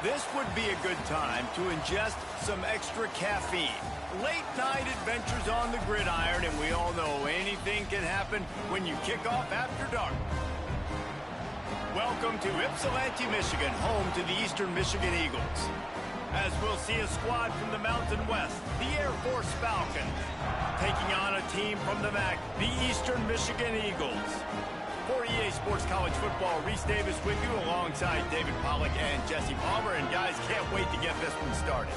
This would be a good time to ingest some extra caffeine. Late night adventures on the gridiron, and we all know anything can happen when you kick off after dark. Welcome to Ypsilanti, Michigan, home to the Eastern Michigan Eagles. As we'll see a squad from the Mountain West, the Air Force Falcons, taking on a team from the MAC, the Eastern Michigan Eagles. For EA Sports College Football, Reese Davis with you alongside David Pollack and Jesse Palmer. And guys, can't wait to get this one started.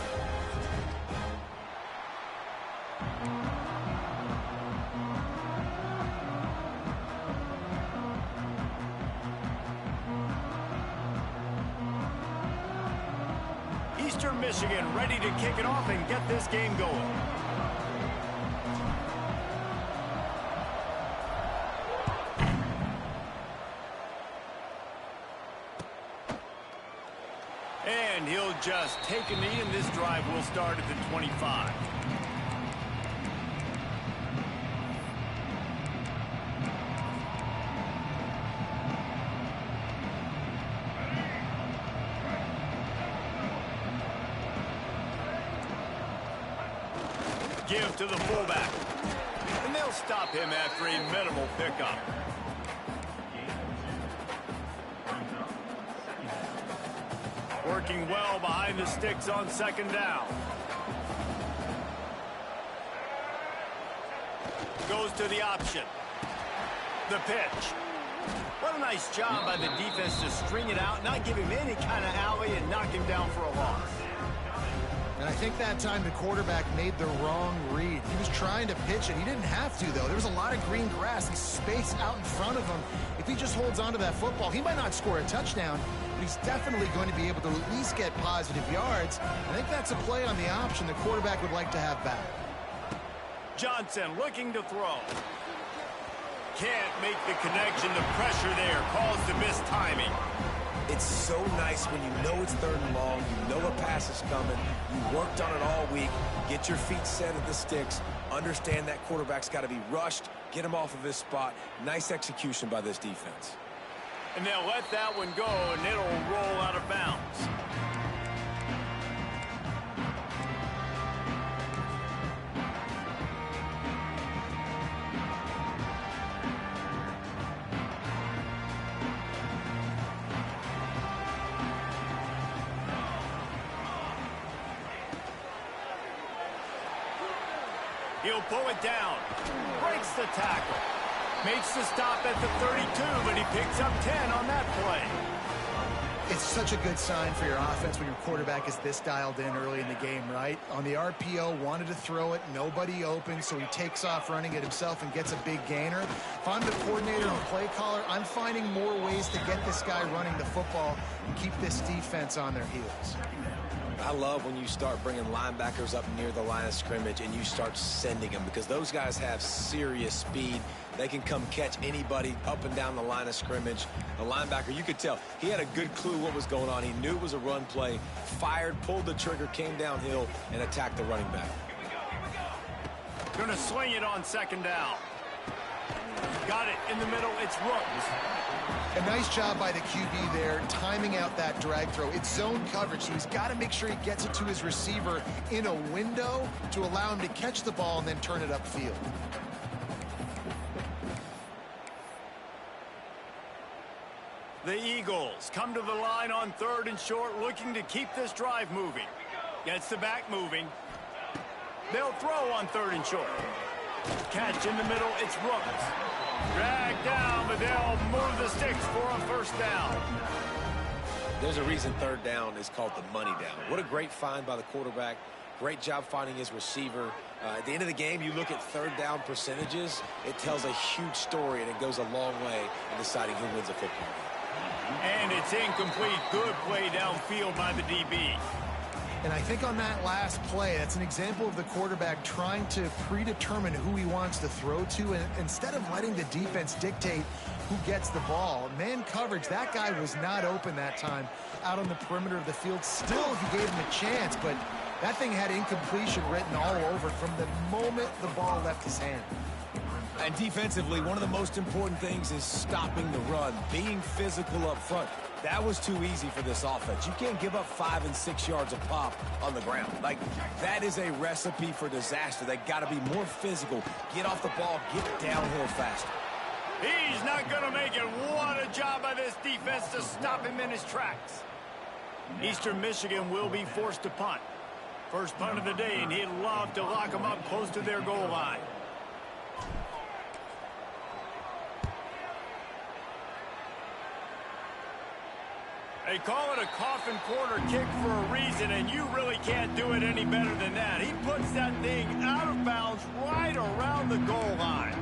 Eastern Michigan ready to kick it off and get this game going. And he'll just take a knee, and this drive will start at the 25. Give to the fullback. And they'll stop him after a minimal pickup. Working well behind the sticks on second down. Goes to the option. The pitch. What a nice job by the defense to string it out, not give him any kind of alley, and knock him down for a loss. And I think that time the quarterback made the wrong read. He was trying to pitch it. He didn't have to, though. There was a lot of green grass and space out in front of him. If he just holds on to that football, he might not score a touchdown, but he's definitely going to be able to at least get positive yards. I think that's a play on the option the quarterback would like to have back. Johnson looking to throw. Can't make the connection. The pressure there caused the missed timing. It's so nice when you know it's third and long, you know a pass is coming, you worked on it all week, get your feet set at the sticks, understand that quarterback's got to be rushed, get him off of his spot. Nice execution by this defense. And they'll let that one go, and it'll roll out of bounds. He'll pull it down. Breaks the tackle. Makes the stop at the 32, but he picks up 10 on that play. It's such a good sign for your offense when your quarterback is this dialed in early in the game, right? On the RPO, wanted to throw it, nobody open, so he takes off running it himself and gets a big gainer. If I'm the coordinator and play caller, I'm finding more ways to get this guy running the football and keep this defense on their heels. I love when you start bringing linebackers up near the line of scrimmage and you start sending them, because those guys have serious speed. They can come catch anybody up and down the line of scrimmage. The linebacker, you could tell, he had a good clue what was going on. He knew it was a run play, fired, pulled the trigger, came downhill, and attacked the running back. Gonna sling it on second down. Got it in the middle. It's Rooks. A nice job by the QB there, timing out that drag throw. It's zone coverage, so he's got to make sure he gets it to his receiver in a window to allow him to catch the ball and then turn it upfield. The Eagles come to the line on third and short, looking to keep this drive moving. Gets the back moving. They'll throw on third and short. Catch in the middle, it's Rooks. Drag down, but they'll move the sticks for a first down. There's a reason third down is called the money down. What a great find by the quarterback. Great job finding his receiver. At the end of the game, you look at third down percentages. It tells a huge story, and it goes a long way in deciding who wins a football game. And it's incomplete. Good play downfield by the DB. And I think on that last play, that's an example of the quarterback trying to predetermine who he wants to throw to, and instead of letting the defense dictate who gets the ball. Man coverage, that guy was not open that time out on the perimeter of the field. Still, he gave him a chance, but that thing had incompletion written all over it from the moment the ball left his hand. And defensively, one of the most important things is stopping the run, being physical up front. That was too easy for this offense. You can't give up 5 and 6 yards a pop on the ground. Like, that is a recipe for disaster. They got to be more physical, get off the ball, get downhill faster. He's not going to make it. What a job by this defense to stop him in his tracks. Eastern Michigan will be forced to punt. First punt of the day, and he'd love to lock them up close to their goal line. They call it a coffin corner kick for a reason, and you really can't do it any better than that. He puts that thing out of bounds right around the goal line.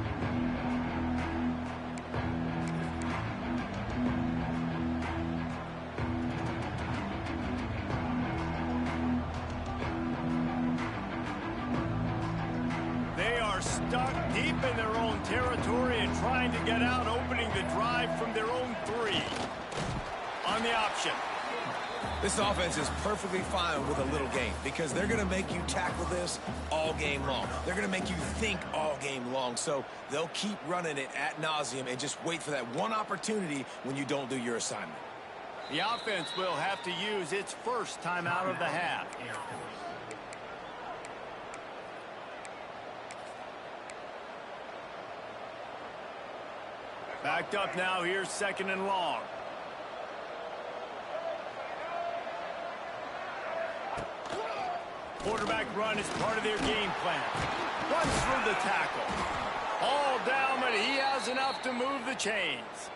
They are stuck deep in their own territory and trying to get out, opening the drive from their own 3. On the option. This offense is perfectly fine with a little game because they're going to make you tackle this all game long. They're going to make you think all game long. So they'll keep running it ad nauseum and just wait for that one opportunity when you don't do your assignment. The offense will have to use its first timeout of the half. Backed up now. Here's 2nd and long. Quarterback run is part of their game plan. Runs through the tackle. All down, but he has enough to move the chains.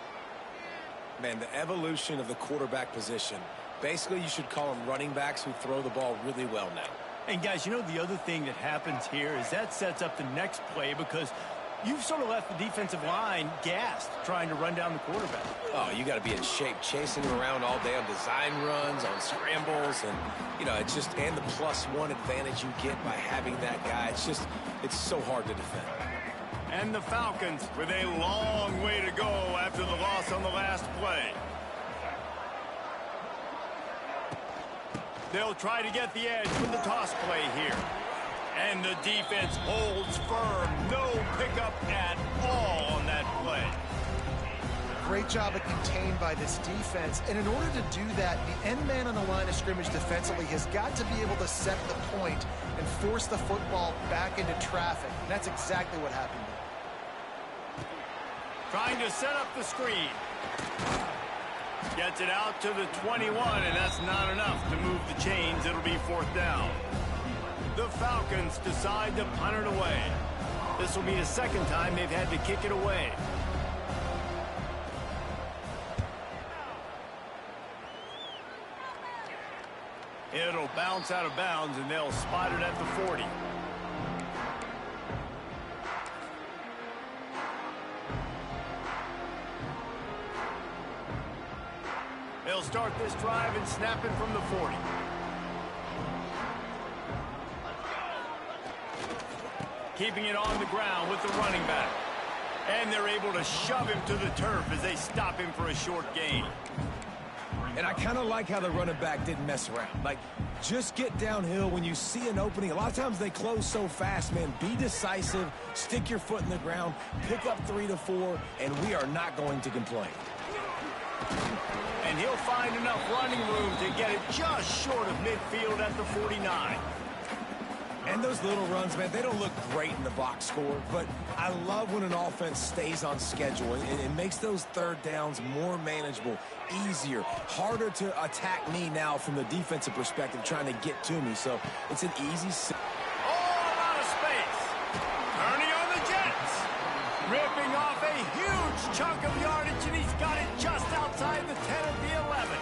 Man, the evolution of the quarterback position. Basically, you should call them running backs who throw the ball really well now. And, guys, you know the other thing that happens here is that sets up the next play because you've sort of left the defensive line gassed trying to run down the quarterback. Oh, you got to be in shape, chasing him around all day on design runs, on scrambles, and, you know, it's just, and the +1 advantage you get by having that guy. It's so hard to defend. And the Falcons with a long way to go after the loss on the last play. They'll try to get the edge with the toss play here. And the defense holds firm. No pickup at all on that play. Great job of contained by this defense. And in order to do that, the end man on the line of scrimmage defensively has got to be able to set the point and force the football back into traffic. And that's exactly what happened. Trying to set up the screen. Gets it out to the 21, and that's not enough to move the chains. It'll be 4th down. The Falcons decide to punt it away. This will be the 2nd time they've had to kick it away. It'll bounce out of bounds, and they'll spot it at the 40. They'll start this drive and snap it from the 40. Keeping it on the ground with the running back. And they're able to shove him to the turf as they stop him for a short gain. And I kind of like how the running back didn't mess around. Like, just get downhill when you see an opening. A lot of times they close so fast, man. Be decisive, stick your foot in the ground, pick up 3 to 4, and we are not going to complain. And he'll find enough running room to get it just short of midfield at the 49. And those little runs, man, they don't look great in the box score, but I love when an offense stays on schedule and it makes those 3rd downs more manageable, easier, harder to attack me now from the defensive perspective trying to get to me. So it's an easy... All out of space. Turning on the Jets. Ripping off a huge chunk of yardage, and he's got it just outside the 10 of the 11.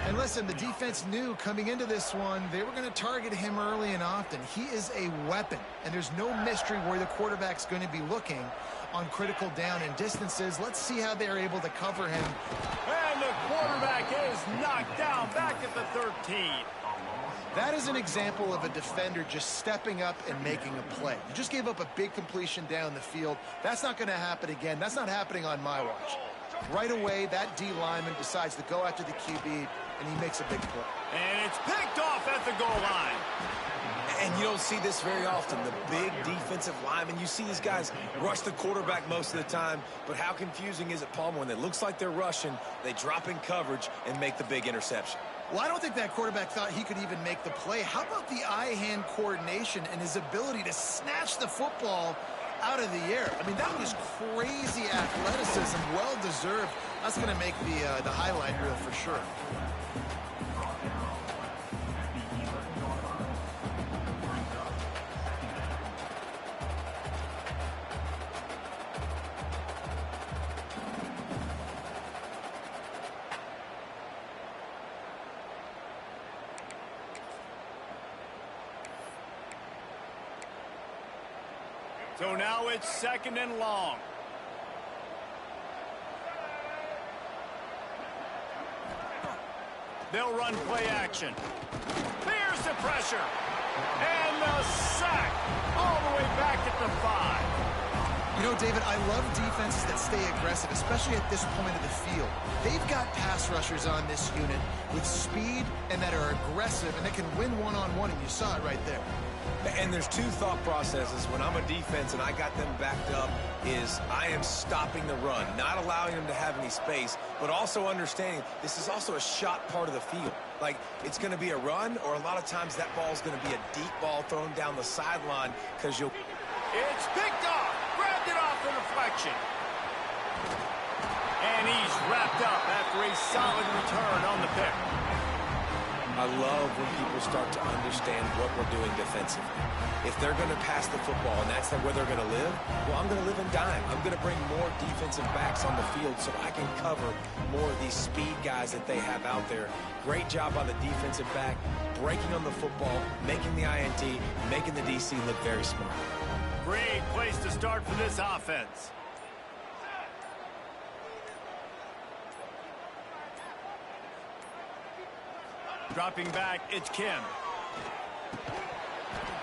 And listen, the defense knew coming into this one, they were going to target him early and often. He is a weapon, and there's no mystery where the quarterback's going to be looking on critical down and distances. Let's see how they're able to cover him. And the quarterback is knocked down back at the 13. That is an example of a defender just stepping up and making a play. You just gave up a big completion down the field. That's not going to happen again. That's not happening on my watch. Right away, that D lineman decides to go after the QB, and he makes a big play. And it's picked off at the goal line. And you don't see this very often. The big defensive linemen, you see these guys rush the quarterback most of the time, but how confusing is it, Palmer, when it looks like they're rushing, they drop in coverage and make the big interception? Well, I don't think that quarterback thought he could even make the play. How about the eye-hand coordination and his ability to snatch the football out of the air? I mean, that was crazy athleticism, well-deserved. That's going to make the highlight reel for sure. So now it's 2nd and long. They'll run play action. There's the pressure. And the sack. All the way back at the 5. You know, David, I love defenses that stay aggressive, especially at this point of the field. They've got pass rushers on this unit with speed and that are aggressive and that can win one-on-one, and you saw it right there. And there's two thought processes when I'm a defense and I got them backed up is I am stopping the run, not allowing them to have any space, but also understanding this is also a shot part of the field. Like, it's going to be a run, or a lot of times that ball is going to be a deep ball thrown down the sideline because you'll... It's picked off. Grabbed it off the deflection. And he's wrapped up after a solid return on the pick. I love when people start to understand what we're doing defensively. If they're going to pass the football and that's where they're going to live, well, I'm going to live and dime. I'm going to bring more defensive backs on the field so I can cover more of these speed guys that they have out there. Great job by the defensive back, breaking on the football, making the INT, making the DC look very smart. Great place to start for this offense. Dropping back, it's Kim.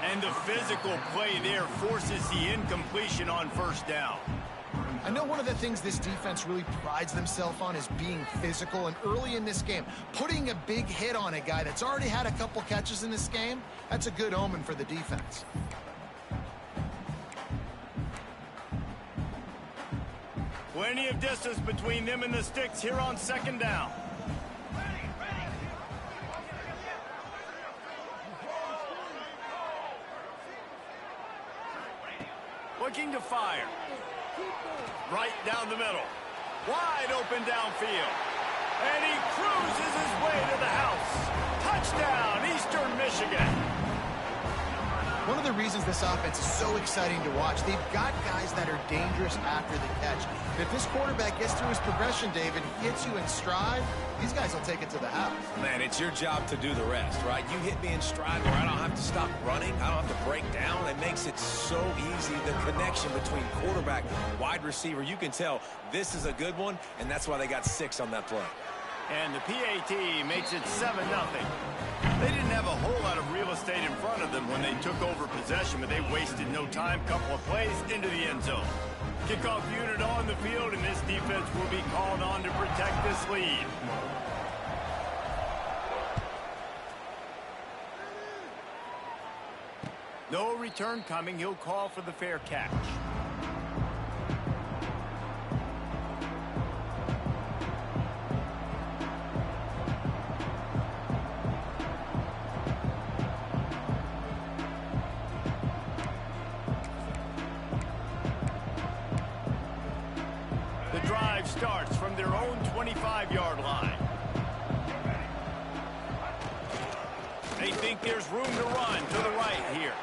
And the physical play there forces the incompletion on 1st down. I know one of the things this defense really prides themselves on is being physical, and early in this game, putting a big hit on a guy that's already had a couple catches in this game, that's a good omen for the defense. Plenty of distance between them and the sticks here on 2nd down. Looking to fire. Right down the middle. Wide open downfield. And he cruises his way to the house. Touchdown, Eastern Michigan. One of the reasons this offense is so exciting to watch, they've got guys that are dangerous after the catch. If this quarterback gets through his progression, David, hits you in stride, these guys will take it to the house. Man, it's your job to do the rest, right? You hit me in stride where I don't have to stop running. I don't have to break down. It makes it so easy. The connection between quarterback and wide receiver, you can tell this is a good one, and that's why they got 6 on that play. And the PAT makes it 7-0. They didn't have a whole lot of real estate in front of them when they took over possession, but they wasted no time. Couple of plays into the end zone. Kickoff unit on the field, and this defense will be called on to protect this lead. No return coming. He'll call for the fair catch. Starts from their own 25-yard line. They think there's room to run to the right here.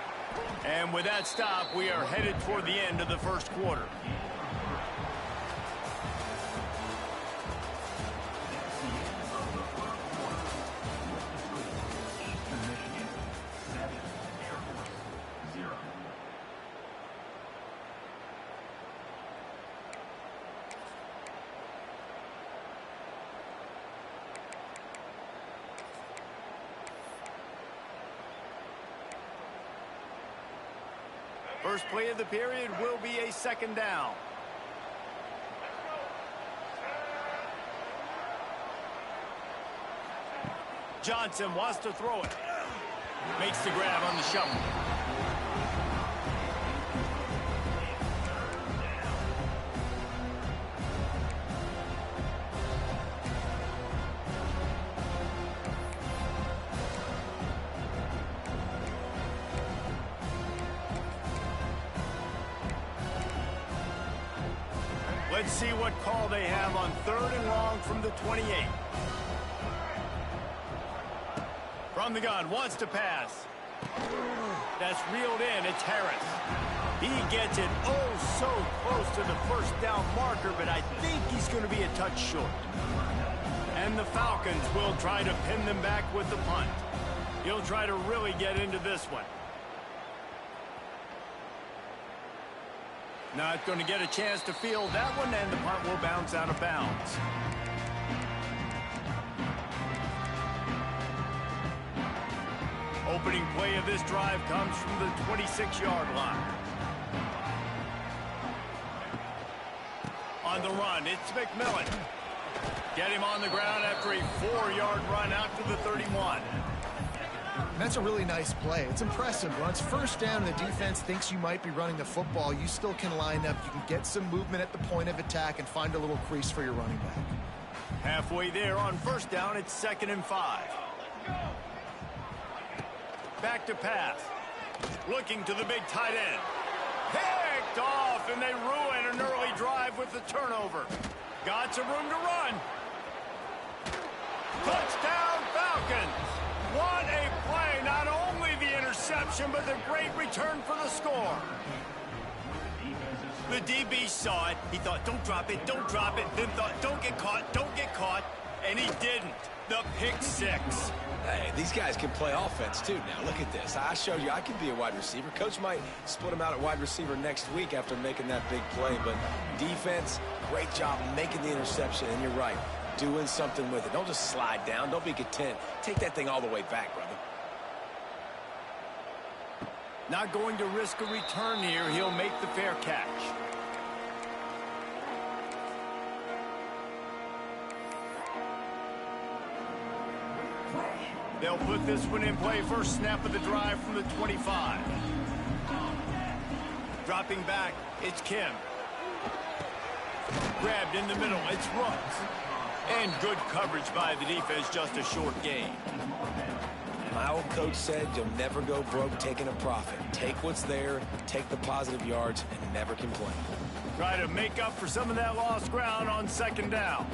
And with that stop, we are headed toward the end of the 1st quarter. First play of the period will be a 2nd down. Johnson wants to throw it. Makes the grab on the shovel. Let's see what call they have on 3rd and long from the 28. From the gun, wants to pass. That's reeled in. It's Harris. He gets it so close to the first down marker, but I think he's going to be a touch short. And the Falcons will try to pin them back with the punt. He'll try to really get into this one. Not going to get a chance to field that one, and the punt will bounce out of bounds. Opening play of this drive comes from the 26-yard line. On the run, it's McMillan. Get him on the ground after a 4-yard run out to the 31. That's a really nice play. It's impressive. Once first down and the defense thinks you might be running the football, you still can line up. You can get some movement at the point of attack and find a little crease for your running back. Halfway there on first down, it's 2nd and 5. Back to pass. Looking to the big tight end. Picked off, and they ruin an early drive with the turnover. Got some room to run. Touchdown, Falcons. What a play. Not only the interception, but the great return for the score. The DB saw it. He thought, don't drop it, don't drop it. Then thought, don't get caught, and he didn't. The pick six. Hey, these guys can play offense, too. Now, look at this. I showed you I can be a wide receiver. Coach might split him out at wide receiver next week after making that big play. But defense, great job making the interception. And you're right, doing something with it. Don't just slide down. Don't be content. Take that thing all the way back, brother. Not going to risk a return here. He'll make the fair catch. They'll put this one in play. First snap of the drive from the 25. Dropping back, it's Kim. Grabbed in the middle, it's Rooks. And good coverage by the defense, just a short gain. My old coach said you'll never go broke taking a profit. Take what's there, take the positive yards, and never complain. Try to make up for some of that lost ground on 2nd down.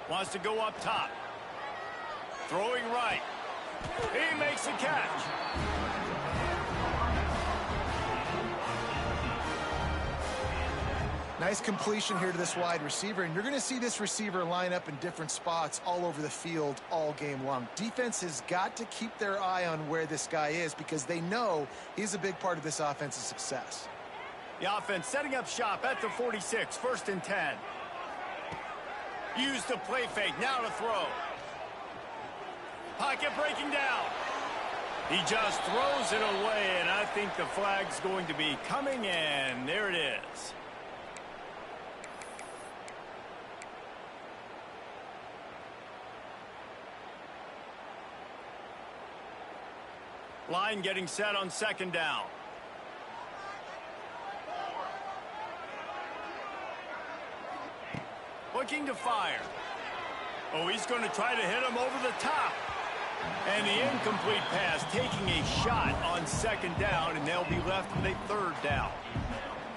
Wants to go up top. Throwing right. He makes the catch. Nice completion here to this wide receiver, and you're going to see this receiver line up in different spots all over the field all game long. Defense has got to keep their eye on where this guy is because they know he's a big part of this offense's success. The offense setting up shop at the 46, 1st and 10. Use the play fake, now to throw. Pocket breaking down. He just throws it away, and I think the flag's going to be coming, and there it is. Line getting set on 2nd down. Looking to fire. Oh, he's going to try to hit him over the top. And the incomplete pass taking a shot on 2nd down, and they'll be left with a 3rd down.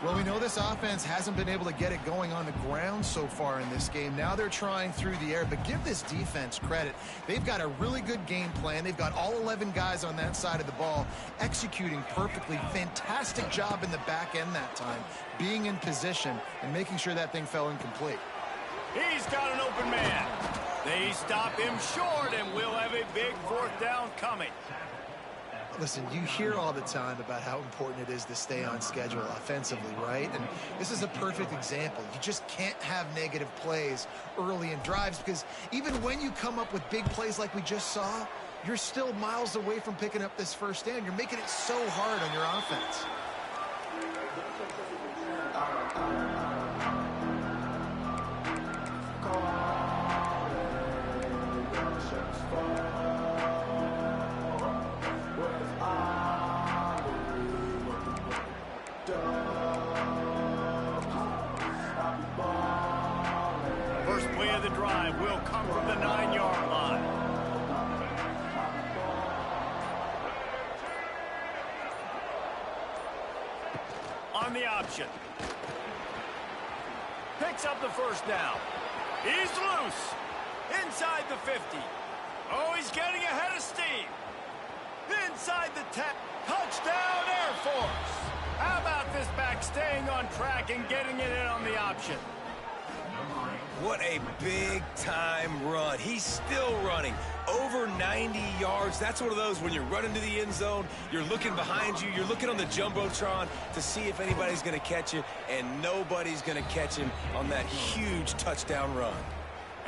Well, we know this offense hasn't been able to get it going on the ground so far in this game. Now they're trying through the air, but give this defense credit. They've got a really good game plan. They've got all 11 guys on that side of the ball executing perfectly. Fantastic job in the back end that time, being in position and making sure that thing fell incomplete. He's got an open man. They stop him short, and we'll have a big 4th down coming. Listen, you hear all the time about how important it is to stay on schedule offensively, right? And this is a perfect example. You just can't have negative plays early in drives because even when you come up with big plays like we just saw, you're still miles away from picking up this 1st down. You're making it so hard on your offense. play of the drive will come from the 9-yard line. On the option. Picks up the first down. He's loose. Inside the 50. Oh, he's getting ahead of steam. Inside the 10. Touchdown, Air Force. How about this back staying on track and getting it in on the option? What a big-time run. He's still running. Over 90 yards. That's one of those when you're running to the end zone, you're looking behind you, you're looking on the Jumbotron to see if anybody's going to catch you, and nobody's going to catch him on that huge touchdown run.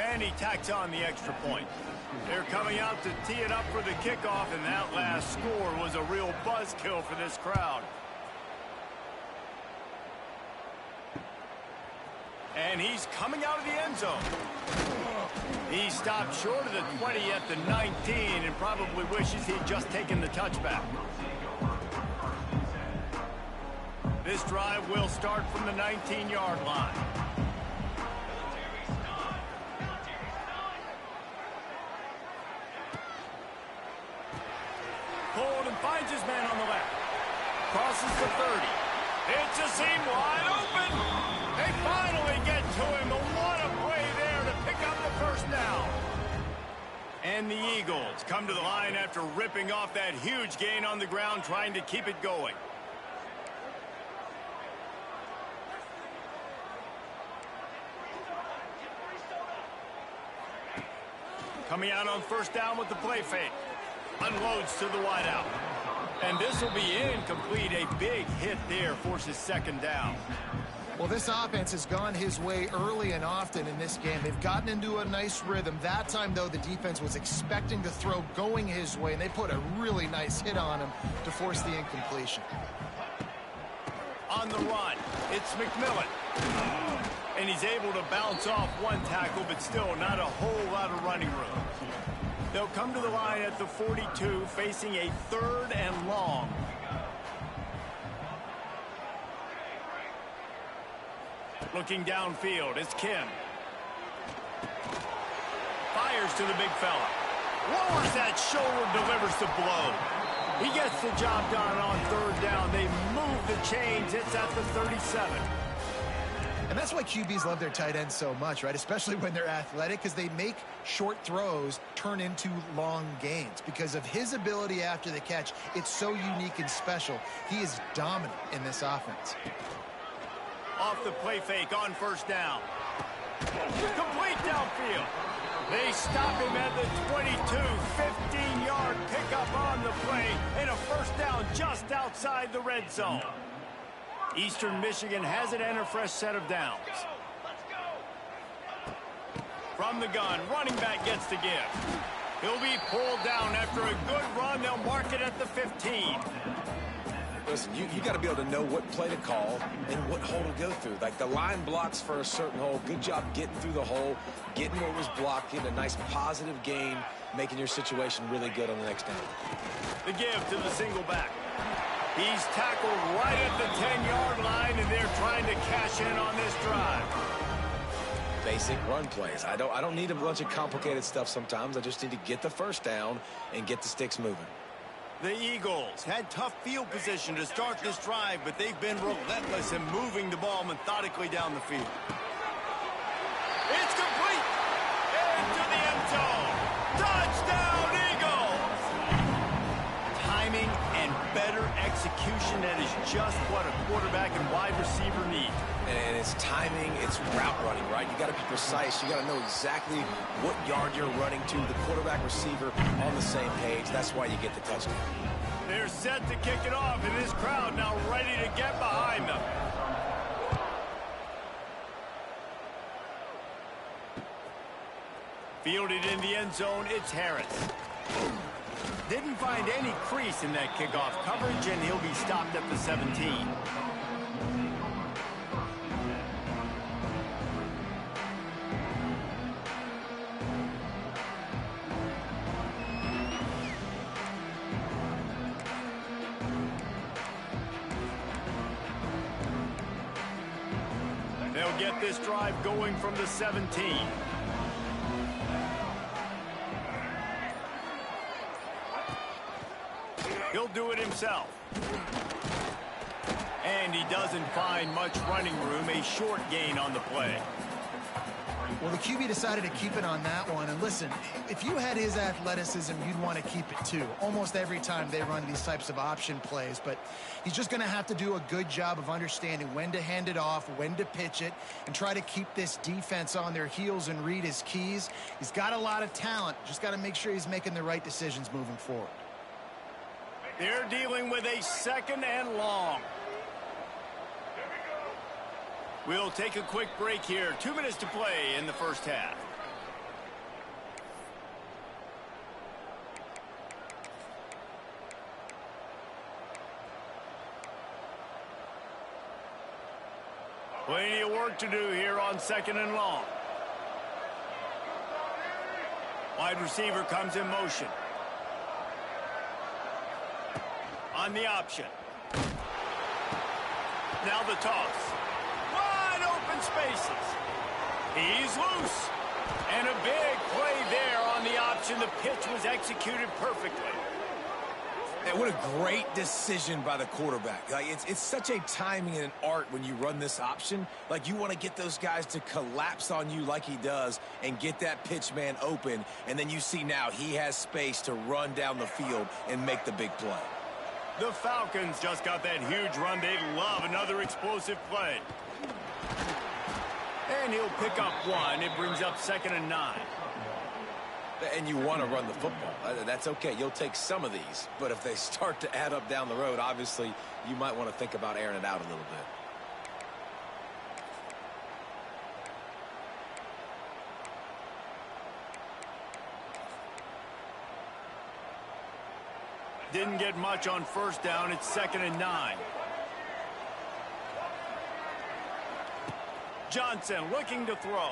And he tacks on the extra point. They're coming out to tee it up for the kickoff, and that last score was a real buzzkill for this crowd. And he's coming out of the end zone. He stopped short of the 20 at the 19 and probably wishes he'd just taken the touchback. This drive will start from the 19-yard line. Pulled and finds his man on the left. Crosses the 30. It's a seam wide open. They finally get to him, but what a play there to pick up the first down. And the Eagles come to the line after ripping off that huge gain on the ground, trying to keep it going. Coming out on first down with the play fake. Unloads to the wideout. And this will be incomplete. A big hit there forces second down. Well, this offense has gone his way early and often in this game. They've gotten into a nice rhythm. That time, though, the defense was expecting the throw going his way, and they put a really nice hit on him to force the incompletion. On the run, it's McMillan. And he's able to bounce off one tackle, but still not a whole lot of running room. They'll come to the line at the 42, facing a 3rd and long. Looking downfield, it's Kim. Fires to the big fella. Lowers that shoulder, delivers the blow. He gets the job done on 3rd down. They move the chains. It's at the 37. And that's why QBs love their tight ends so much, right? Especially when they're athletic, because they make short throws turn into long gains. Because of his ability after the catch, it's so unique and special. He is dominant in this offense. Off the play fake on first down. Complete downfield. They stop him at the 22. 15-yard pickup on the play and a first down just outside the red zone. Eastern Michigan has it and a fresh set of downs. From the gun, running back gets the give. He'll be pulled down after a good run. They'll mark it at the 15. Listen, you got to be able to know what play to call and what hole to go through. Like the line blocks for a certain hole. Good job getting through the hole, getting what was blocked, getting a nice positive gain, making your situation really good on the next down. The give to the single back. He's tackled right at the 10-yard line, and they're trying to cash in on this drive. Basic run plays. I don't need a bunch of complicated stuff sometimes. I just need to get the first down and get the sticks moving. The Eagles had tough field position to start this drive, but they've been relentless in moving the ball methodically down the field. It's complete! Into the end zone! Touchdown, Eagles! Timing and better execution, that is just what a quarterback and wide receiver need. And it's timing, it's route running, right? You got to be precise. You got to know exactly what yard you're running to. The quarterback, receiver on the same page. That's why you get the touchdown. They're set to kick it off, and this crowd now ready to get behind them. Fielded in the end zone, it's Harris. Didn't find any crease in that kickoff coverage, and he'll be stopped at the 17. They'll get this drive going from the 17. He'll do it himself. And he doesn't find much running room, a short gain on the play. Well, the QB decided to keep it on that one. And listen, if you had his athleticism, you'd want to keep it too. Almost every time they run these types of option plays. But he's just going to have to do a good job of understanding when to hand it off, when to pitch it, and try to keep this defense on their heels and read his keys. He's got a lot of talent. Just got to make sure he's making the right decisions moving forward. They're dealing with a 2nd and long. We'll take a quick break here. 2 minutes to play in the first half. Plenty of work to do here on 2nd and long. Wide receiver comes in motion. On the option. Now the toss. Spaces. He's loose. And a big play there on the option. The pitch was executed perfectly. And what a great decision by the quarterback. Like, it's such a timing and an art when you run this option. Like, you want to get those guys to collapse on you like he does and get that pitch man open. And then you see now he has space to run down the field and make the big play. The Falcons just got that huge run. They love another explosive play. And he'll pick up 1. It brings up 2nd and 9. And you want to run the football. That's okay. You'll take some of these. But if they start to add up down the road, obviously, you might want to think about airing it out a little bit. Didn't get much on 1st down. It's 2nd and 9. Johnson looking to throw.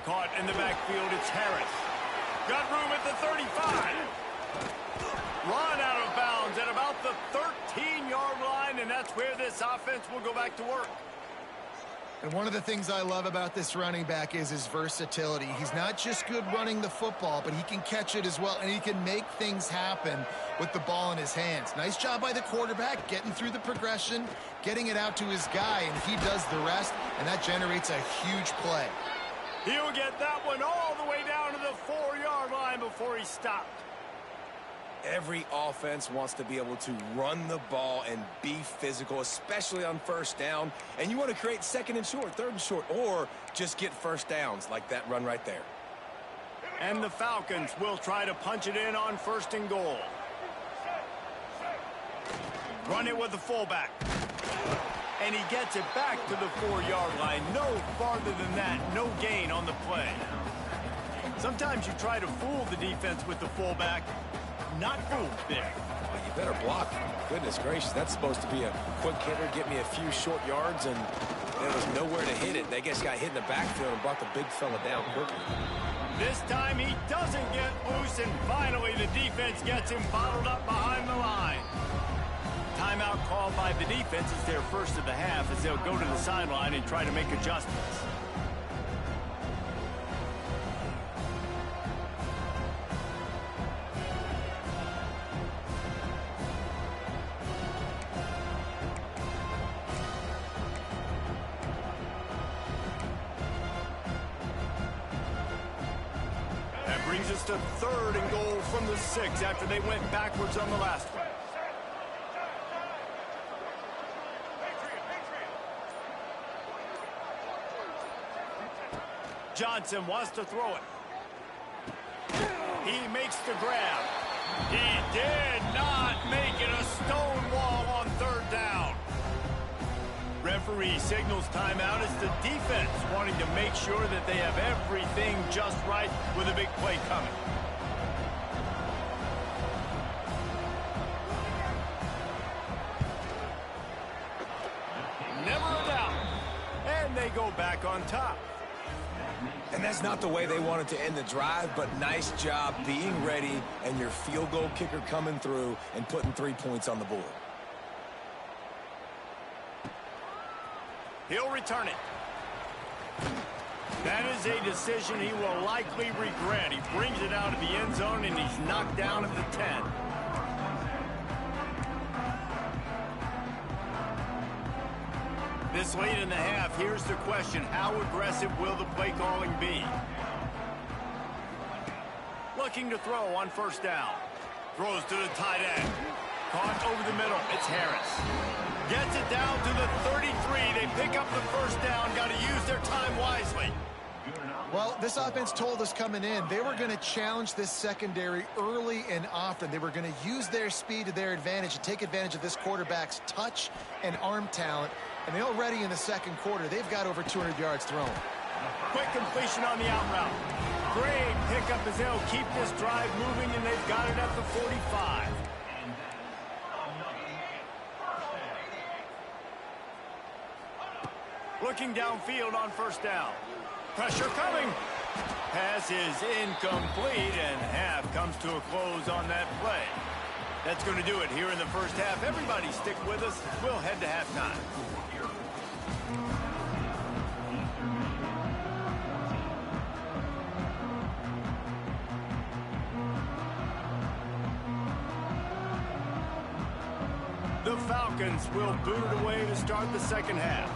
Caught in the backfield, it's Harris. Got room at the 35. Run out of bounds at about the 13-yard line, and that's where this offense will go back to work. And one of the things I love about this running back is his versatility. He's not just good running the football, but he can catch it as well, and he can make things happen with the ball in his hands. Nice job by the quarterback, getting through the progression, getting it out to his guy, and he does the rest, and that generates a huge play. He'll get that one all the way down to the 4-yard line before he stopped. Every offense wants to be able to run the ball and be physical, especially on 1st down. And you want to create 2nd and short, 3rd and short, or just get 1st downs like that run right there. And the Falcons will try to punch it in on 1st and goal. Run it with the fullback. And he gets it back to the 4-yard line. No farther than that. No gain on the play. Sometimes you try to fool the defense with the fullback. Not fooled there. Well, you better block. Goodness gracious, that's supposed to be a quick hitter, get me a few short yards, and there was nowhere to hit it. They just got hit in the backfield and brought the big fella down quickly. This time he doesn't get loose, and finally the defense gets him bottled up behind the line. Timeout called by the defense is their first of the half as they'll go to the sideline and try to make adjustments. That brings us to 3rd and goal from the 6 after they went backwards on the last one. Johnson wants to throw it. He makes the grab. He did not make it. A stone wall on 3rd down. Referee signals timeout as the defense wanting to make sure that they have everything just right with a big play coming. Never a doubt. And they go back on top. And that's not the way they wanted to end the drive, but nice job being ready and your field goal kicker coming through and putting 3 points on the board. He'll return it. That is a decision he will likely regret. He brings it out of the end zone, and he's knocked down at the 10. This late in the half, here's the question. How aggressive will the play calling be? Looking to throw on first down. Throws to the tight end. Caught over the middle. It's Harris. Gets it down to the 33. They pick up the first down. Got to use their time wisely. Well, this offense told us coming in they were going to challenge this secondary early and often. They were going to use their speed to their advantage and take advantage of this quarterback's touch and arm talent. And they already in the second quarter, they've got over 200 yards thrown. Quick completion on the out route. Great pickup as they'll keep this drive moving, and they've got it at the 45. Looking downfield on first down. Pressure coming. Pass is incomplete, and half comes to a close on that play. That's going to do it here in the first half. Everybody stick with us. We'll head to halftime. The Falcons will boot it away to start the second half.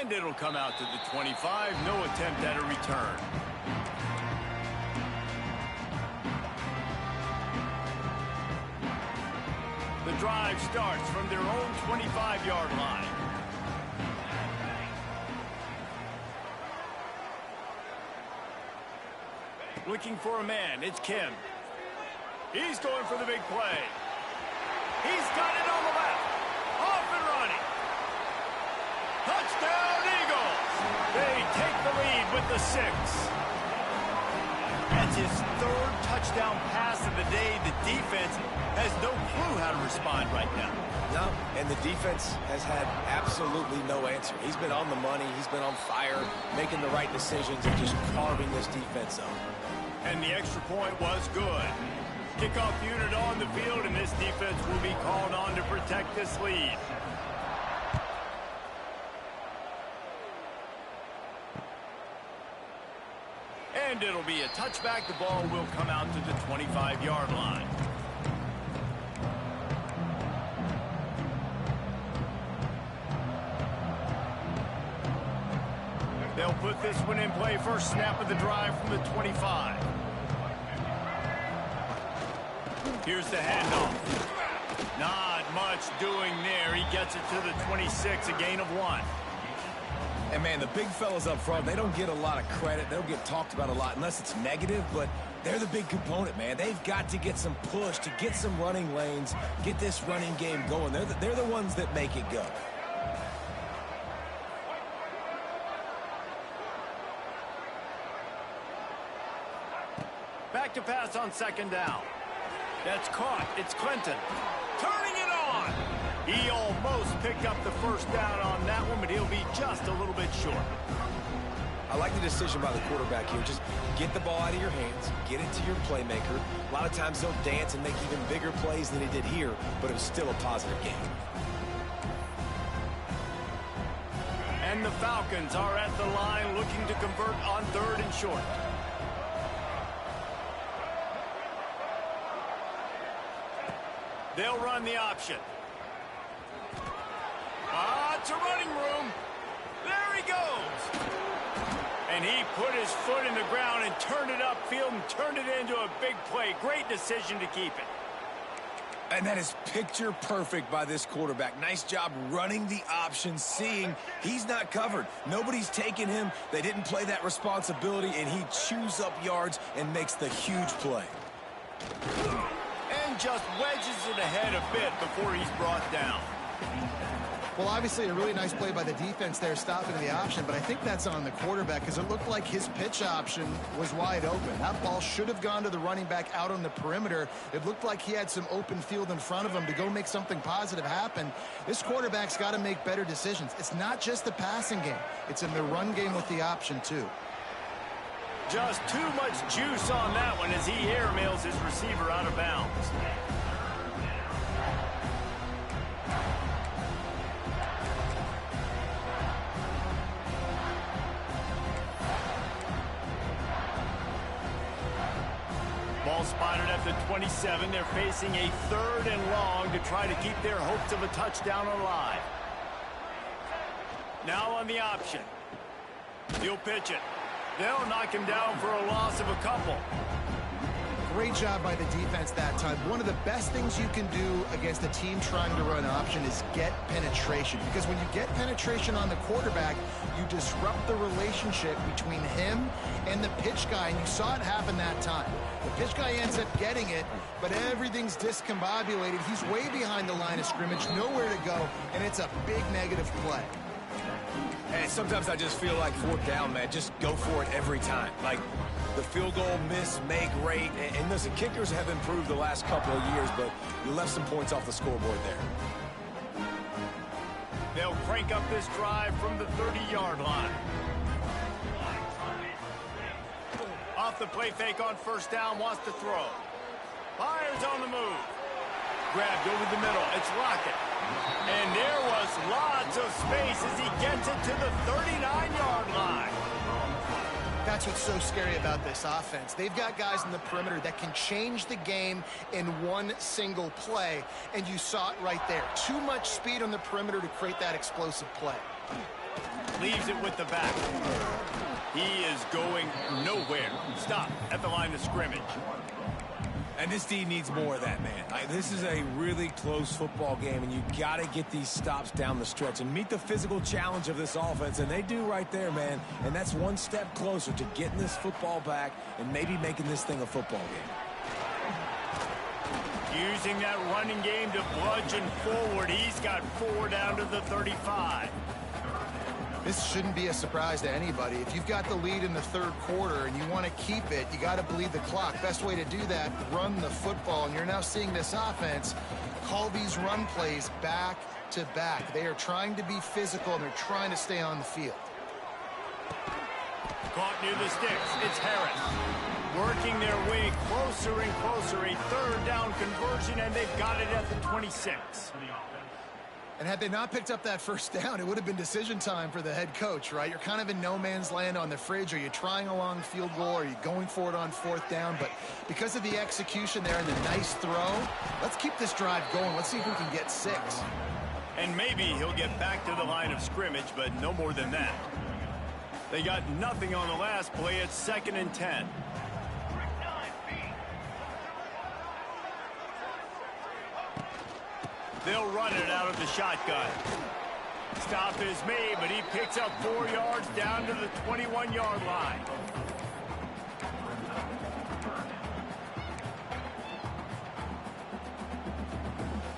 And it'll come out to the 25. No attempt at a return. The drive starts from their own 25-yard line. Looking for a man. It's Kim. He's going for the big play. He's got it on the left. Off and running. Touchdown, Eagles! They take the lead with the 6. That's his third touchdown pass of the day. The defense has no clue how to respond right now. No, and the defense has had absolutely no answer. He's been on the money. He's been on fire, making the right decisions and just carving this defense up. And the extra point was good. Kickoff unit on the field, and this defense will be called on to protect this lead. And it'll be a touchback. The ball will come out to the 25-yard line. They'll put this one in play. First snap of the drive from the 25. Here's the handoff. Not much doing there. He gets it to the 26, a gain of 1. And, man, the big fellas up front, they don't get a lot of credit. They don't get talked about a lot unless it's negative, but they're the big component, man. They've got to get some push, to get some running lanes, get this running game going. They're the ones that make it go. Back to pass on second down. That's caught. It's Clinton. Turning it on. He almost picked up the first down on that one, but he'll be just a little bit short. I like the decision by the quarterback here. Just get the ball out of your hands, get it to your playmaker. A lot of times they'll dance and make even bigger plays than he did here, but it was still a positive game. And the Falcons are at the line looking to convert on third and short. They'll run the option. It's a running room. There he goes. And he put his foot in the ground and turned it upfield and turned it into a big play. Great decision to keep it. And that is picture perfect by this quarterback. Nice job running the option, seeing he's not covered. Nobody's taking him. They didn't play that responsibility, and he chews up yards and makes the huge play. And just wedges it ahead a bit before he's brought down. Well, obviously a really nice play by the defense there, stopping the option, but I think that's on the quarterback because it looked like his pitch option was wide open. That ball should have gone to the running back out on the perimeter. It looked like he had some open field in front of him to go make something positive happen. This quarterback's got to make better decisions. It's not just the passing game. It's in the run game with the option, too. Just too much juice on that one as he airmails his receiver out of bounds. Ball spotted at the 27. They're facing a 3rd and long to try to keep their hopes of a touchdown alive. Now on the option. He'll pitch it. They'll knock him down for a loss of a couple. Great job by the defense that time. One of the best things you can do against a team trying to run option is get penetration. Because when you get penetration on the quarterback, you disrupt the relationship between him and the pitch guy. And you saw it happen that time. The pitch guy ends up getting it, but everything's discombobulated. He's way behind the line of scrimmage, nowhere to go, and it's a big negative play. And sometimes I just feel like 4th down, man. Just go for it every time. Like, the field goal miss, make rate. And listen, kickers have improved the last couple of years, but you left some points off the scoreboard there. They'll crank up this drive from the 30-yard line. Off the play fake on 1st down, wants to throw. Fires on the move. Grabbed over the middle. It's Lockett. And there was lots of space as he gets it to the 39-yard line. That's what's so scary about this offense. They've got guys in the perimeter that can change the game in one single play, and you saw it right there. Too much speed on the perimeter to create that explosive play. Leaves it with the back. He is going nowhere. Stop at the line of scrimmage. And this D needs more of that, man. This is a really close football game, and you got to get these stops down the stretch and meet the physical challenge of this offense, and they do right there, man. And that's one step closer to getting this football back and maybe making this thing a football game. Using that running game to bludgeon forward. He's got 4 down to the 35. This shouldn't be a surprise to anybody. If you've got the lead in the 3rd quarter and you want to keep it, you got to bleed the clock. Best way to do that, run the football. And you're now seeing this offense call these run plays back to back. They are trying to be physical, and they're trying to stay on the field. Caught near the sticks. It's Harris. Working their way closer and closer. A 3rd down conversion, and they've got it at the 26. And had they not picked up that 1st down, it would have been decision time for the head coach, right? You're kind of in no man's land on the fridge. Are you trying a long field goal? Are you going for it on 4th down? But because of the execution there and the nice throw, let's keep this drive going. Let's see if we can get 6. And maybe he'll get back to the line of scrimmage, but no more than that. They got nothing on the last play. It's 2nd and 10. They'll run it out of the shotgun. Stop is made, but he picks up 4 yards down to the 21-yard line.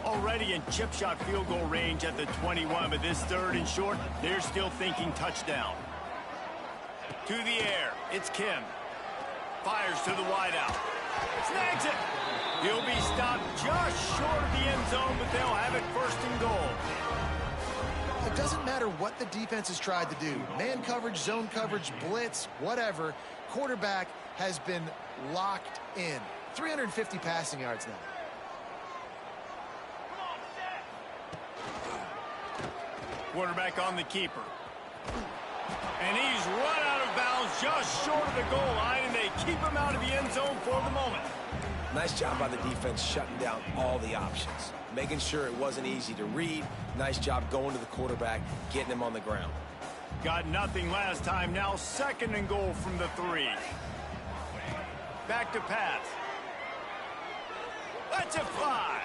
Already in chip shot field goal range at the 21, but this 3rd and short, they're still thinking touchdown. To the air, it's Kim. Fires to the wideout. Snags it. He'll be stopped just short of the end zone, but they'll have it 1st and goal. It doesn't matter what the defense has tried to do. Man coverage, zone coverage, blitz, whatever. Quarterback has been locked in. 350 passing yards now. Quarterback on the keeper. And he's run out of bounds just short of the goal line, and they keep him out of the end zone for the moment. Nice job by the defense shutting down all the options, making sure it wasn't easy to read. Nice job going to the quarterback, getting him on the ground. Got nothing last time. Now 2nd and goal from the 3. Back to pass. Let's it fly.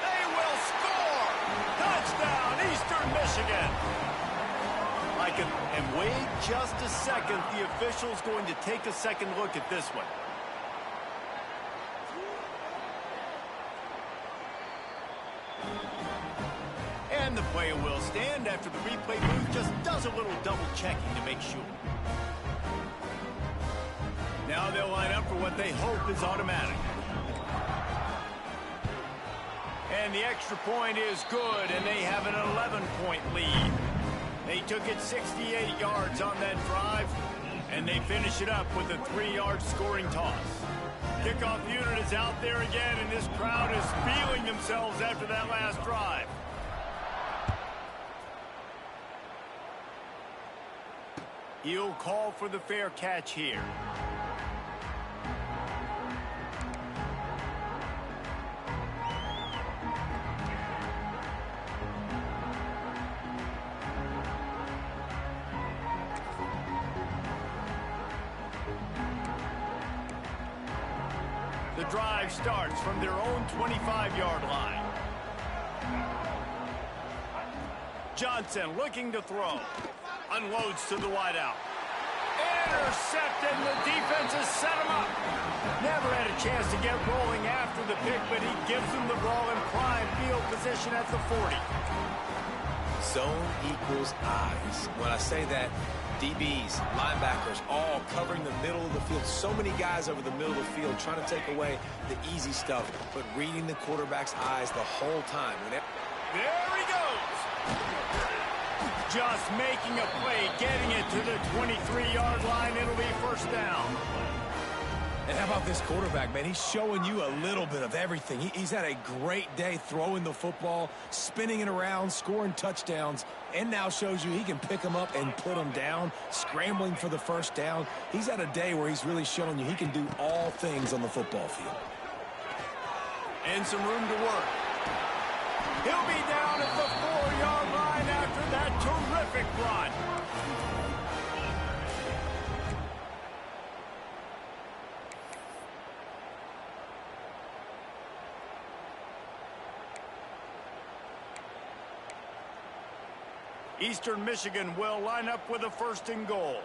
They will score. Touchdown, Eastern Michigan. And wait just a second. The official's going to take a second look at this one. And the play will stand after the replay booth just does a little double checking to make sure. Now they'll line up for what they hope is automatic. And the extra point is good, and they have an 11-point lead. They took it 68 yards on that drive, and they finish it up with a 3-yard scoring toss. Kickoff unit is out there again, and this crowd is feeling themselves after that last drive. He'll call for the fair catch here. The drive starts from their own 25-yard line. Johnson looking to throw. Unloads to the wideout. Intercepted. The defense has set him up. Never had a chance to get rolling after the pick, but he gives them the ball in prime field position at the 40. Zone equals eyes. When I say that, DBs, linebackers, all covering the middle of the field. So many guys over the middle of the field trying to take away the easy stuff, but reading the quarterback's eyes the whole time. There he goes. Just making a play, getting it to the 23-yard line. It'll be first down. And how about this quarterback, man? He's showing you a little bit of everything. He's had a great day throwing the football, spinning it around, scoring touchdowns, and now shows you he can pick them up and put them down, scrambling for the first down. He's had a day where he's really showing you he can do all things on the football field. And some room to work. He'll be down at the 4-yard line after that terrific run. Eastern Michigan will line up with a 1st and goal.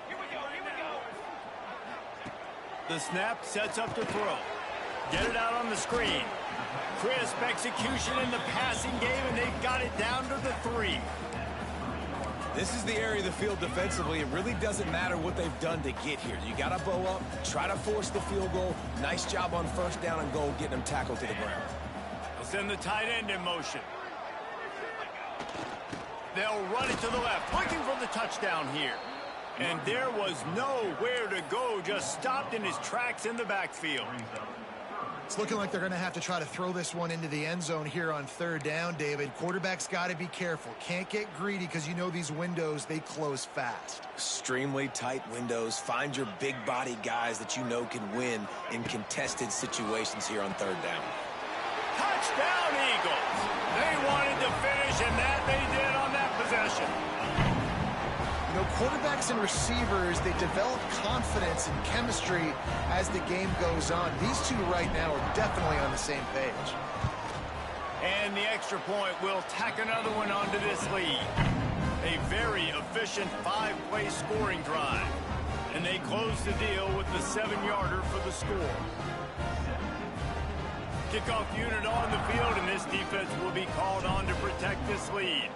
Here we go, here we go. The snap sets up to throw. Get it out on the screen. Crisp execution in the passing game, and they've got it down to the 3. This is the area of the field defensively. It really doesn't matter what they've done to get here. You got to bow up, try to force the field goal. Nice job on 1st down and goal, getting them tackled to the ground. They'll send the tight end in motion. They'll run it to the left, looking for the touchdown here. And there was nowhere to go, just stopped in his tracks in the backfield. It's looking like they're going to have to try to throw this one into the end zone here on 3rd down, David. Quarterback's got to be careful. Can't get greedy because you know these windows, they close fast. Extremely tight windows. Find your big body guys that you know can win in contested situations here on 3rd down. Touchdown, Eagles. They wanted to finish, and that they did on that possession. You know, quarterbacks and receivers, they develop confidence and chemistry as the game goes on. These two right now are definitely on the same page. And the extra point will tack another one onto this lead. A very efficient 5-play scoring drive. And they close the deal with the 7-yarder for the score. Kickoff unit on the field, and this defense will be called on to protect this lead.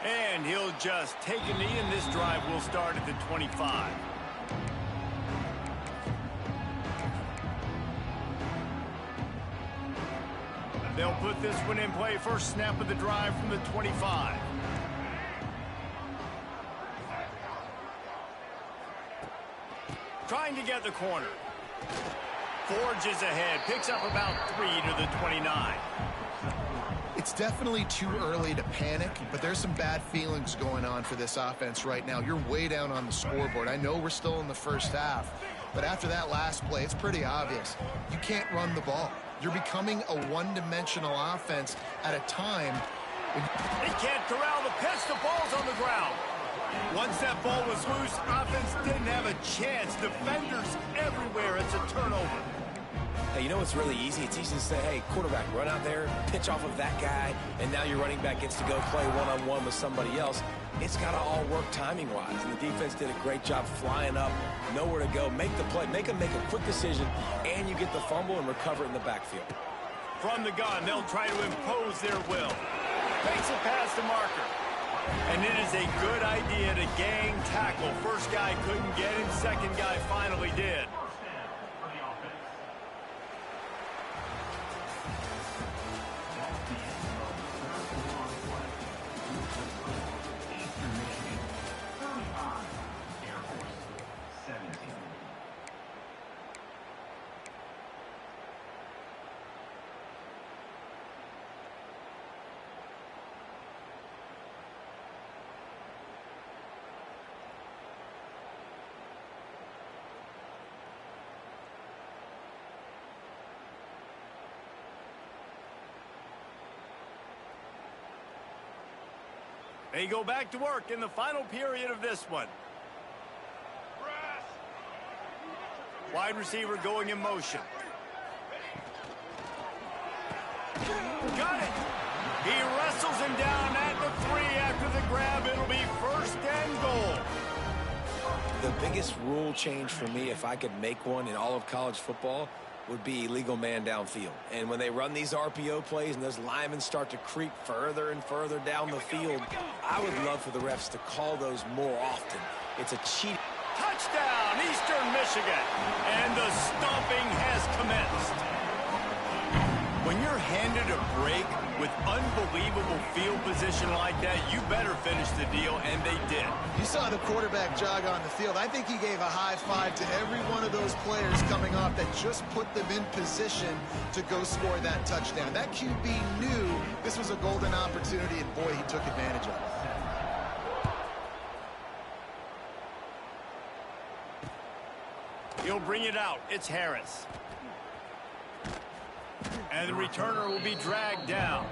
And he'll just take a knee, and this drive will start at the 25. They'll put this one in play. First snap of the drive from the 25. Trying to get the corner. Forges ahead. Picks up about 3 to the 29. It's definitely too early to panic, but there's some bad feelings going on for this offense right now. You're way down on the scoreboard. I know we're still in the first half, but after that last play, it's pretty obvious. You can't run the ball. You're becoming a one-dimensional offense at a time. They can't corral the pitch. The ball's on the ground. Once that ball was loose, offense didn't have a chance. Defenders everywhere. It's a turnover. Hey, you know what's really easy? It's easy to say, hey, quarterback, run out there, pitch off of that guy, and now your running back gets to go play one-on-one with somebody else. It's got to all work timing-wise, and the defense did a great job flying up, nowhere to go, make the play, make them make a quick decision, and you get the fumble and recover it in the backfield. From the gun, they'll try to impose their will. Fakes it past the marker. And it is a good idea to gang tackle. First guy couldn't get him, second guy finally did. They go back to work in the final period of this one. Wide receiver going in motion. Got it. He wrestles him down at the 3 after the grab. It'll be 1st and goal. The biggest rule change for me, if I could make one in all of college football, would be illegal man downfield. And when they run these RPO plays and those linemen start to creep further and further down the field, I would love for the refs to call those more often. It's a cheat. Touchdown, Eastern Michigan. And the stomping has commenced. When you're handed a break with unbelievable field position like that, you better finish the deal, and they did. You saw the quarterback jog on the field. I think he gave a high five to every one of those players coming off that just put them in position to go score that touchdown. That QB knew this was a golden opportunity, and boy, he took advantage of it. He'll bring it out. It's Harris. And the returner will be dragged down.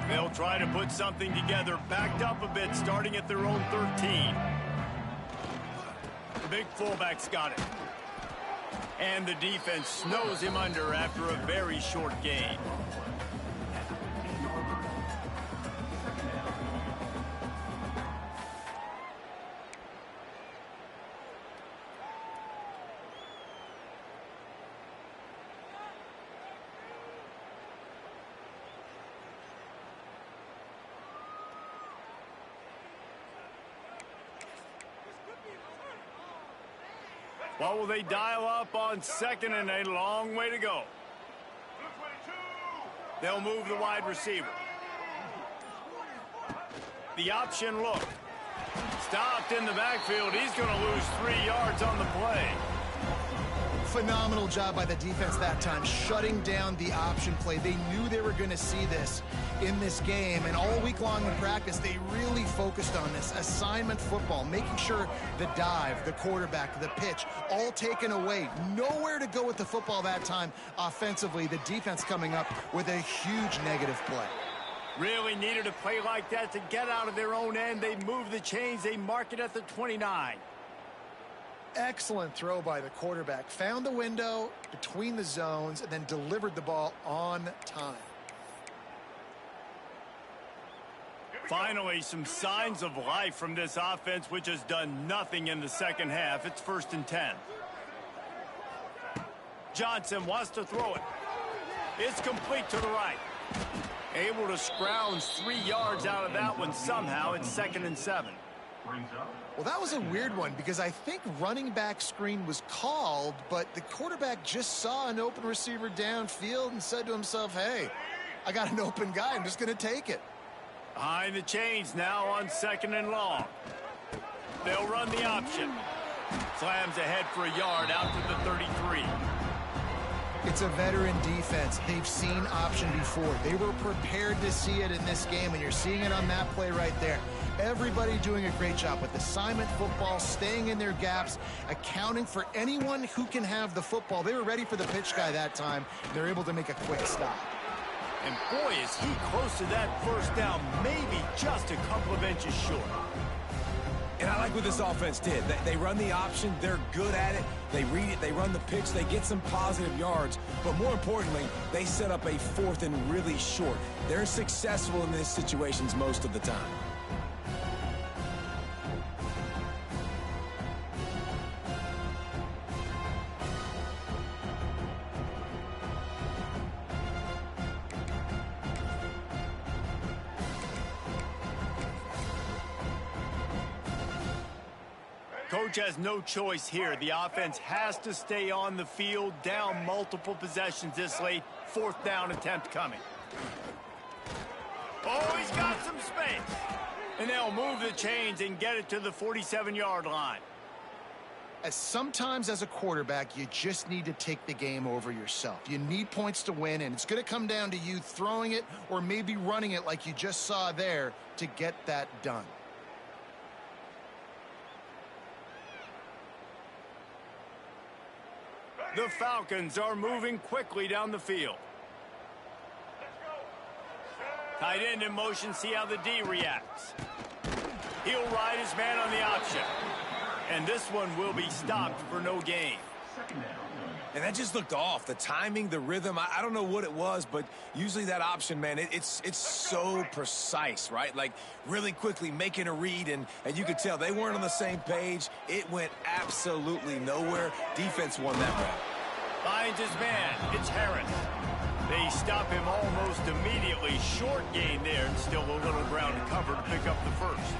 They'll try to put something together, backed up a bit, starting at their own 13. The big fullback's got it. And the defense snows him under after a very short gain. What will they dial up on 2nd and a long way to go? They'll move the wide receiver. The option look. Stopped in the backfield. He's going to lose 3 yards on the play. Phenomenal job by the defense that time, shutting down the option play. They knew they were going to see this in this game, and all week long in practice, they really focused on this assignment football, making sure the dive, the quarterback, the pitch, all taken away. Nowhere to go with the football that time offensively. The defense coming up with a huge negative play. Really needed a play like that to get out of their own end. They move the chains. They mark it at the 29. Excellent throw by the quarterback. Found the window between the zones and then delivered the ball on time. Finally, some signs of life from this offense, which has done nothing in the second half. It's 1st and 10. Johnson wants to throw it. It's complete to the right. Able to scrounge 3 yards out of that one somehow. It's 2nd and 7. Well, that was a weird one because I think running back screen was called, but the quarterback just saw an open receiver downfield and said to himself, hey, I got an open guy. I'm just going to take it. Behind the chains now on 2nd and long. They'll run the option. Slams ahead for a yard out to the 33. It's a veteran defense. They've seen option before. They were prepared to see it in this game, and you're seeing it on that play right there. Everybody doing a great job with assignment football, staying in their gaps, accounting for anyone who can have the football. They were ready for the pitch guy that time. They're able to make a quick stop. And boy, is he close to that 1st down, maybe just a couple of inches short. And I like what this offense did. They run the option. They're good at it. They read it. They run the pitch. They get some positive yards. But more importantly, they set up a 4th and really short. They're successful in these situations most of the time. Coach has no choice here. The offense has to stay on the field, down multiple possessions this late. 4th down attempt coming. Oh, he's got some space. And they'll move the chains and get it to the 47-yard line. As sometimes as a quarterback, you just need to take the game over yourself. You need points to win, and it's going to come down to you throwing it or maybe running it like you just saw there to get that done. The Falcons are moving quickly down the field. Tight end in motion, see how the D reacts. He'll ride his man on the option. And this one will be stopped for no gain. And that just looked off. The timing, the rhythm, I don't know what it was, but usually that option, man, it's so precise, right? Like really quickly making a read, and you could tell they weren't on the same page. It went absolutely nowhere. Defense won that round. Finds his man. It's Harris. They stop him almost immediately. Short gain there, and still a little ground to cover to pick up the first.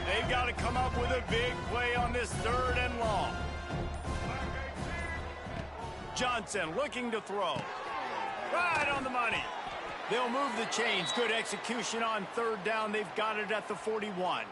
They've got to come up with a big play on this 3rd and long. Johnson looking to throw. Right on the money. They'll move the chains. Good execution on 3rd down. They've got it at the 41.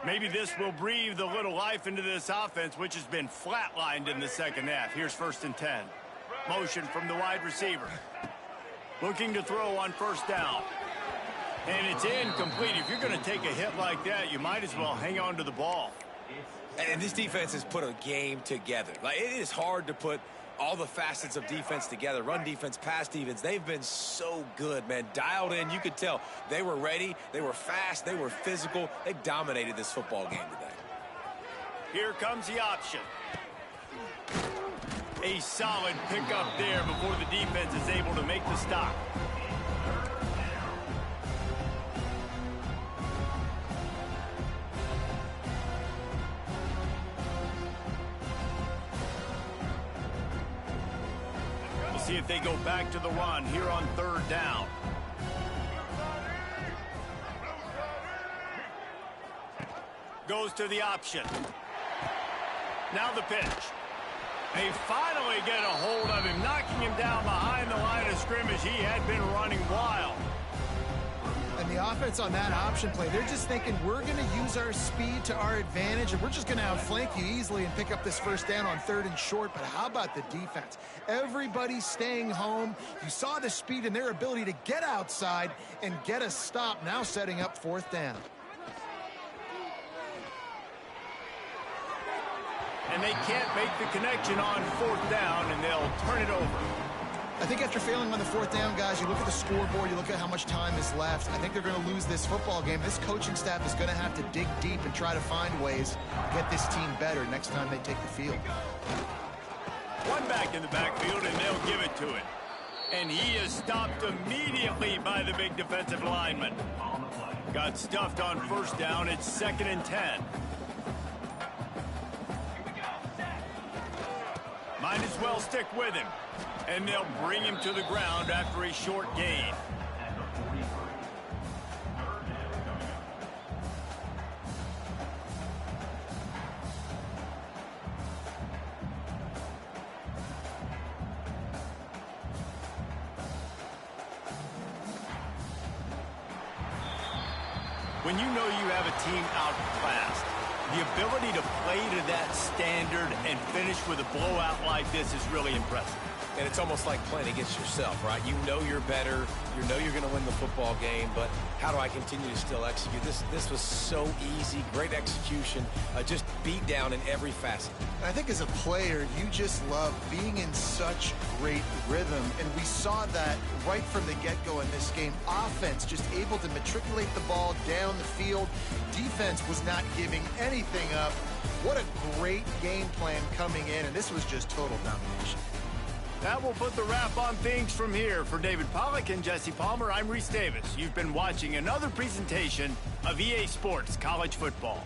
Maybe this will breathe a little life into this offense, which has been flatlined in the second half. Here's 1st and 10. Motion from the wide receiver. Looking to throw on 1st down. And it's incomplete. If you're going to take a hit like that, you might as well hang on to the ball. And this defense has put a game together. Like, it is hard to put all the facets of defense together. Run defense, pass defense. They've been so good, man. Dialed in. You could tell they were ready. They were fast. They were physical. They dominated this football game today. Here comes the option. A solid pickup there before the defense is able to make the stop. See if they go back to the run here on 3rd down. Goes to the option. Now the pitch. They finally get a hold of him, knocking him down behind the line of scrimmage. He had been running wild. And the offense on that option play, they're just thinking we're going to use our speed to our advantage, and we're just going to outflank you easily and pick up this 1st down on 3rd and short. But how about the defense? Everybody's staying home. You saw the speed and their ability to get outside and get a stop, now setting up 4th down. And they can't make the connection on 4th down, and they'll turn it over. I think after failing on the 4th down, guys, you look at the scoreboard, you look at how much time is left. I think they're going to lose this football game. This coaching staff is going to have to dig deep and try to find ways to get this team better next time they take the field. One back in the backfield, and they'll give it to it. And he is stopped immediately by the big defensive lineman. Got stuffed on 1st down. It's 2nd and 10. Might as well stick with him. And they'll bring him to the ground after a short gain. When you know you have a team outclassed, the ability to play to that standard and finish with a blowout like this is really impressive. And it's almost like playing against yourself, right? You know you're better. You know you're going to win the football game, but how do I continue to still execute? This was so easy, great execution, just beat down in every facet. I think as a player, you just love being in such great rhythm, and we saw that right from the get-go in this game. Offense just able to matriculate the ball down the field. Defense was not giving anything up. What a great game plan coming in, and this was just total domination. That will put the wrap on things from here. For David Pollack and Jesse Palmer, I'm Reese Davis. You've been watching another presentation of EA Sports College Football.